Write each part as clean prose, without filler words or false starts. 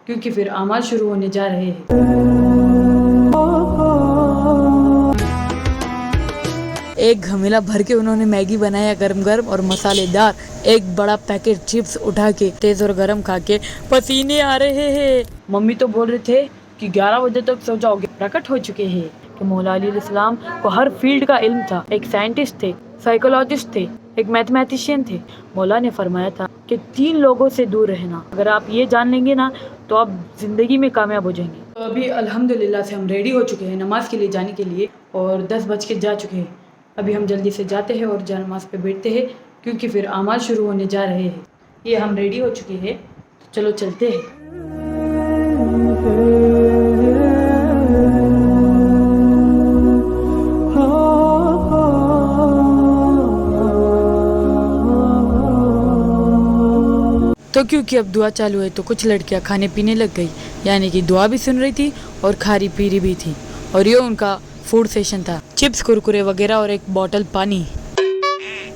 क्योंकि फिर अमाल शुरू होने जा रहे हैं। एक घमेला भर के उन्होंने मैगी बनाया गरम गरम और मसालेदार। एक बड़ा पैकेट चिप्स उठा के तेज और गरम खा के पसीने आ रहे हैं। मम्मी तो बोल रहे थे कि 11 बजे तक सो जाओगे। प्रकट हो चुके हैं कि मौला अली अलैहिस्सलाम को हर फील्ड का इल्म था। एक साइंटिस्ट थे, साइकोलॉजिस्ट थे, एक मैथमेटिशियन थे। मौला ने फरमाया था कि 3 लोगों से दूर रहना। अगर आप ये जान लेंगे ना तो आप जिंदगी में कामयाब हो जाएंगे। तो अभी अल्हम्दुलिल्लाह से हम रेडी हो चुके हैं नमाज के लिए जाने के लिए और 10 बज के जा चुके हैं। अभी हम जल्दी से जाते हैं और नमाज पे बैठते हैं क्योंकि फिर अमाल शुरू होने जा रहे हैं। ये हम रेडी हो चुके हैं, तो चलो चलते हैं। तो क्योंकि अब दुआ चालू है तो कुछ लड़कियां खाने पीने लग गई, यानी कि दुआ भी सुन रही थी और खारी पी रही भी थी। और ये उनका फूड सेशन था, चिप्स कुरकुरे वगैरह और एक बोतल पानी।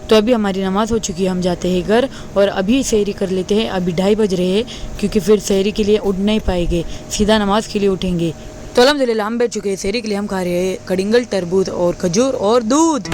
तो अभी हमारी नमाज हो चुकी है, हम जाते हैं घर और अभी सहरी कर लेते हैं। अभी 2:30 बज रहे हैं क्योंकि फिर सहरी के लिए उठ नहीं पाएंगे, सीधा नमाज के लिए उठेंगे। तो अल्हम्दुलिल्लाह हम बैठ चुके हैं। सहरी के लिए हम खा रहे हैं कड़िंगल, तरबूज और खजूर और दूध।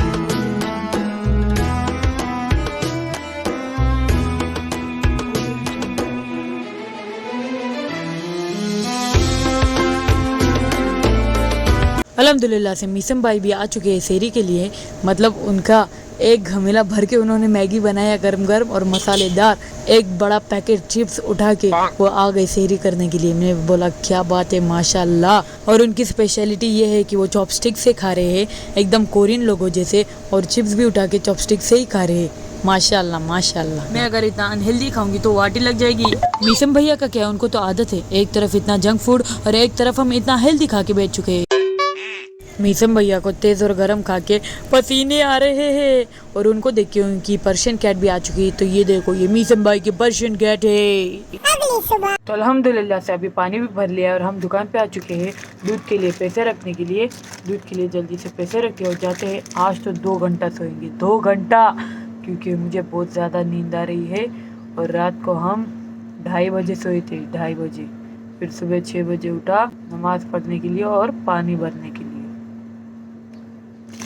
अल्हम्दुलिल्लाह से मीसम भाई भी आ चुके हैं सहरी के लिए। मतलब उनका एक घमेला भर के उन्होंने मैगी बनाया गरम गरम और मसालेदार। एक बड़ा पैकेट चिप्स उठा के वो आ गए सहरी करने के लिए। मैंने बोला क्या बात है माशाल्लाह। और उनकी स्पेशलिटी ये है कि वो चॉपस्टिक से खा रहे हैं, एकदम कोरियन लोगों जैसे, और चिप्स भी उठा के चॉपस्टिक से ही खा रहे हैं। माशाल्लाह माशाल्लाह। मैं अगर इतना अनहेल्दी खाऊंगी तो वाटी लग जाएगी। मीसम भैया का क्या, उनको तो आदत है, एक तरफ इतना जंक फूड और एक तरफ हम इतना हेल्दी खा के बैठ चुके हैं। मीसम भैया को तेज और गरम खा के पसीने आ रहे हैं और उनको देखिए उनकी पर्शियन कैट भी आ चुकी है। तो ये देखो, ये मीसम भाई की पर्शियन कैट है। तो अल्हम्दुलिल्लाह से अभी पानी भी भर लिया और हम दुकान पे आ चुके हैं दूध के लिए पैसे रखने के लिए। दूध के लिए जल्दी से पैसे रखे और जाते हैं। आज तो 2 घंटा सोएंगे, 2 घंटा, क्योंकि मुझे बहुत ज़्यादा नींद आ रही है। और रात को हम 2:30 बजे सोए थे, 2:30 बजे। फिर सुबह 6 बजे उठा नमाज पढ़ने के लिए और पानी भरने के लिए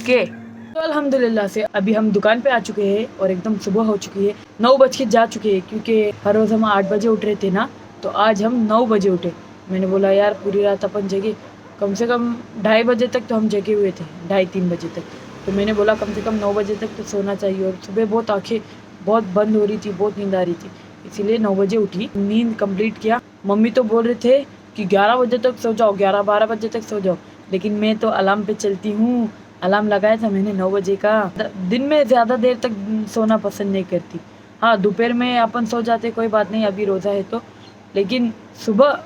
के। तो अल्हम्दुलिल्लाह से अभी हम दुकान पे आ चुके हैं और एकदम सुबह हो चुकी है। 9 बज के जा चुके हैं क्योंकि हर रोज़ हम 8 बजे उठ रहे थे ना, तो आज हम 9 बजे उठे। मैंने बोला यार पूरी रात अपन जगे, कम से कम 2:30 बजे तक तो हम जगे हुए थे, 2:30-3 बजे तक। तो मैंने बोला कम से कम 9 बजे तक तो सोना चाहिए। और सुबह बहुत आँखें बहुत बंद हो रही थी, बहुत नींद आ रही थी, इसीलिए 9 बजे उठी, नींद कंप्लीट किया। मम्मी तो बोल रहे थे कि 11 बजे तक सो जाओ, 11-12 बजे तक सो जाओ, लेकिन मैं तो अलार्म पे चलती हूँ। अलार्म लगाया था मैंने 9 बजे का। दिन में ज़्यादा देर तक सोना पसंद नहीं करती। हाँ, दोपहर में अपन सो जाते, कोई बात नहीं, अभी रोज़ा है तो, लेकिन सुबह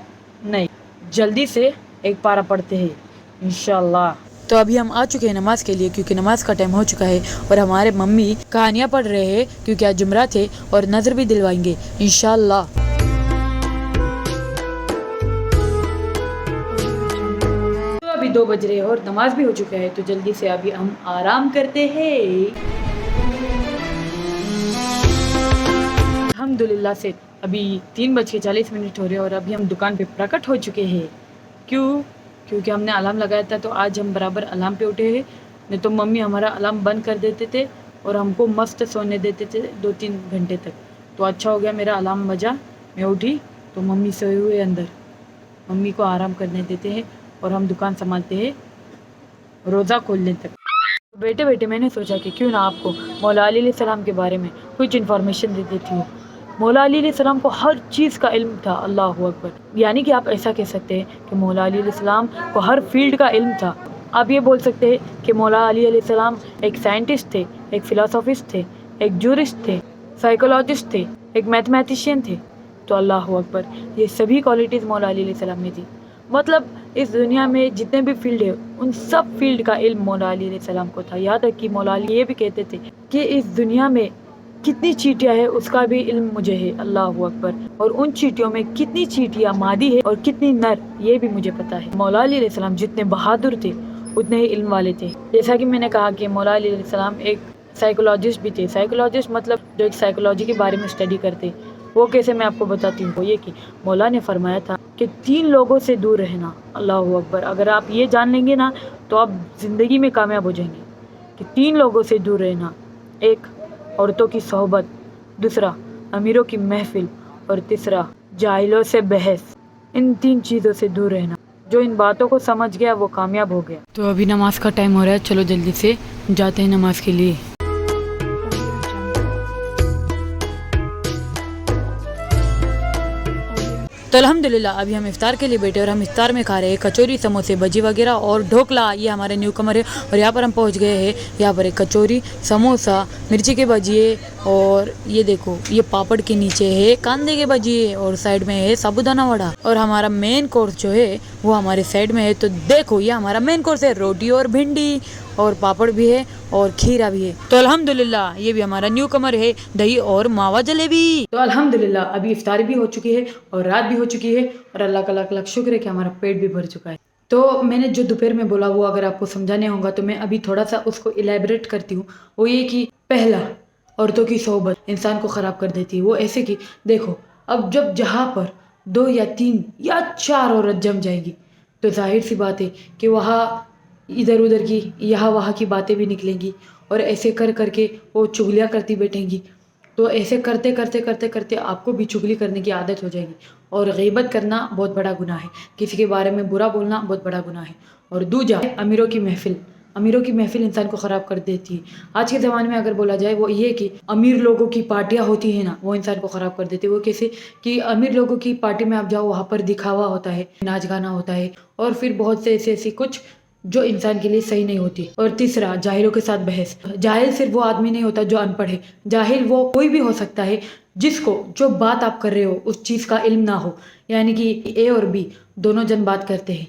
नहीं, जल्दी से एक पारा पढ़ते हैं इंशाल्लाह। तो अभी हम आ चुके हैं नमाज के लिए क्योंकि नमाज का टाइम हो चुका है। और हमारे मम्मी कहानियाँ पढ़ रहे हैं क्योंकि आज जुमरा थे और नजर भी दिलवाएंगे इंशाल्लाह। 2 बज रहे हैं और नमाज भी हो चुका है, तो जल्दी से अभी हम आराम करते हैं। अल्हम्दुलिल्लाह से अभी 3:40 हो रहे हैं और अभी हम दुकान पे प्रकट हो चुके हैं। क्यों? क्योंकि हमने अलार्म लगाया था, तो आज हम बराबर अलार्म पे उठे हैं। नहीं तो मम्मी हमारा अलार्म बंद कर देते थे और हमको मस्त सोने देते थे 2-3 घंटे तक। तो अच्छा हो गया मेरा अलार्म बजा, मैं उठी तो मम्मी सोए हुए अंदर। मम्मी को आराम करने देते हैं और हम दुकान संभालते हैं रोज़ा खोलने तक। तो बैठे बैठे मैंने सोचा कि क्यों ना आपको मौला अली अलैहिस्सलाम के बारे में कुछ इन्फॉर्मेशन दे देती हूँ। मौला अली अलैहिस्सलाम को हर चीज़ का इल्म था, अल्लाह अकबर। यानी कि आप ऐसा कह सकते हैं कि मौला अली अलैहिस्सलाम को हर फील्ड का इल्म था। आप ये बोल सकते हैं कि मौला अली अलैहिस्सलाम एक साइंटिस्ट थे, एक फ़िलासफ़िस्ट थे, एक जूरिस्ट थे, साइकोलॉजिस्ट थे, एक मैथमेटिशियन थे। तो अल्लाह अकबर, ये सभी क्वालिटीज़ मौला अली अलैहिस्सलाम में थी। मतलब इस दुनिया में जितने भी फील्ड है उन सब फील्ड का इल्म मौला अली अलैहिस्सलाम को था। यहाँ तक कि मौला अली ये भी कहते थे कि इस दुनिया में कितनी चींटियाँ है उसका भी इल्म मुझे है, अल्लाह अकबर। और उन चींटियों में कितनी चींटियाँ मादी है और कितनी नर, ये भी मुझे पता है। मौला अली अलैहिस्सलाम जितने बहादुर थे उतने ही इल्म वाले थे। जैसा कि मैंने कहा कि मौला अली अलैहिस्सलाम एक साइकोलॉजिस्ट भी थे। साइकोलॉजिस्ट मतलब जो एक साइकोलॉजी के बारे में स्टडी करते। वो कैसे मैं आपको बताती हूँ। वो ये कि मौला ने फरमाया था कि 3 लोगों से दूर रहना। अल्लाह अकबर। अगर आप ये जान लेंगे ना तो आप ज़िंदगी में कामयाब हो जाएंगे कि 3 लोगों से दूर रहना। एक, औरतों की सोहबत, दूसरा अमीरों की महफिल और तीसरा जाहिलों से बहस। इन 3 चीज़ों से दूर रहना। जो इन बातों को समझ गया वो कामयाब हो गया। तो अभी नमाज का टाइम हो रहा है, चलो जल्दी से जाते हैं नमाज के लिए। तो अल्हम्दुलिल्लाह अभी हम इफ्तार के लिए बैठे और हम इफ्तार में खा रहे हैं कचौरी, समोसे, भजी वगैरह और ढोकला। ये हमारे न्यू कमर है और यहाँ पर हम पहुँच गए हैं। यहाँ पर एक कचौरी, समोसा, मिर्ची के भजिए और ये देखो ये पापड़ के नीचे है कांदे के भजिए और साइड में है साबूदाना वड़ा। और हमारा मेन कोर्स जो है वो हमारे साइड में है। तो देखो ये हमारा मेन कोर्स है, रोटी और भिंडी और पापड़ भी है और खीरा भी है। तो अल्हम्दुलिल्लाह ये भी हमारा न्यू कमर है, दही और मावा जलेबी। तो अल्हम्दुलिल्लाह अभी इफ्तार भी हो चुकी है और रात भी हो चुकी है और अल्लाह का लाख लाख शुक्र है कि हमारा पेट भी भर चुका है। तो मैंने जो दोपहर में बोला वो अगर आपको समझाने होगा तो मैं अभी थोड़ा सा उसको इलेबरेट करती हूँ। वो ये कि पहला, औरतों की सोहबत इंसान को ख़राब कर देती है। वो ऐसे कि देखो अब जब जहाँ पर 2 या 3 या 4 औरत जम जाएंगी तो जाहिर सी बात है कि वहाँ इधर उधर की यहाँ वहाँ की बातें भी निकलेंगी और ऐसे कर करके वो चुगलियाँ करती बैठेंगी। तो ऐसे करते करते करते करते आपको भी चुगली करने की आदत हो जाएगी। और गीबत करना बहुत बड़ा गुनाह है, किसी के बारे में बुरा बोलना बहुत बड़ा गुनाह है। और दूजा, अमीरों की महफिल। अमीरों की महफिल इंसान को ख़राब कर देती है। आज के ज़माने में अगर बोला जाए वो ये कि अमीर लोगों की पार्टियाँ होती हैं ना, वो इंसान को ख़राब कर देती है। वो कैसे कि अमीर लोगों की पार्टी में आप जाओ, वहाँ पर दिखावा होता है, नाच गाना होता है और फिर बहुत से ऐसी कुछ जो इंसान के लिए सही नहीं होती। और तीसरा, जाहिलों के साथ बहस। जाहिल सिर्फ वो आदमी नहीं होता जो अनपढ़ है, जाहिल वो कोई भी हो सकता है जिसको जो बात आप कर रहे हो उस चीज़ का इल्म ना हो। यानी कि ए और बी दोनों जन बात करते हैं,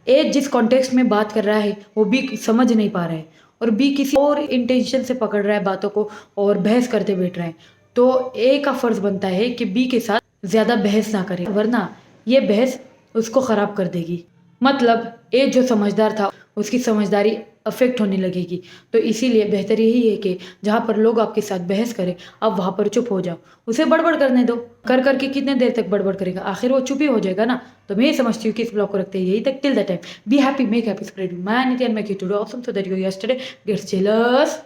ए जिस कॉन्टेक्स्ट में बात कर रहा है वो बी समझ नहीं पा रहा है और बी किसी और इंटेंशन से पकड़ रहा है बातों को और बहस करते बैठ रहा है। तो ए का फ़र्ज़ बनता है कि बी के साथ ज़्यादा बहस ना करे, वरना ये बहस उसको ख़राब कर देगी। मतलब ए जो समझदार था उसकी समझदारी अफेक्ट होने लगेगी। तो इसीलिए बेहतर यही है कि जहाँ पर लोग आपके साथ बहस करें आप वहाँ पर चुप हो जाओ, उसे बड़बड़ करने दो। कर करके कितने देर तक बड़बड़ करेगा, आखिर वो चुप ही हो जाएगा ना। तो मैं ये समझती हूँ कि इस ब्लॉग को रखते हैं यही तक। Till the time be happy, make happy, spread my and make it today awesome so that your yesterday gets jealous.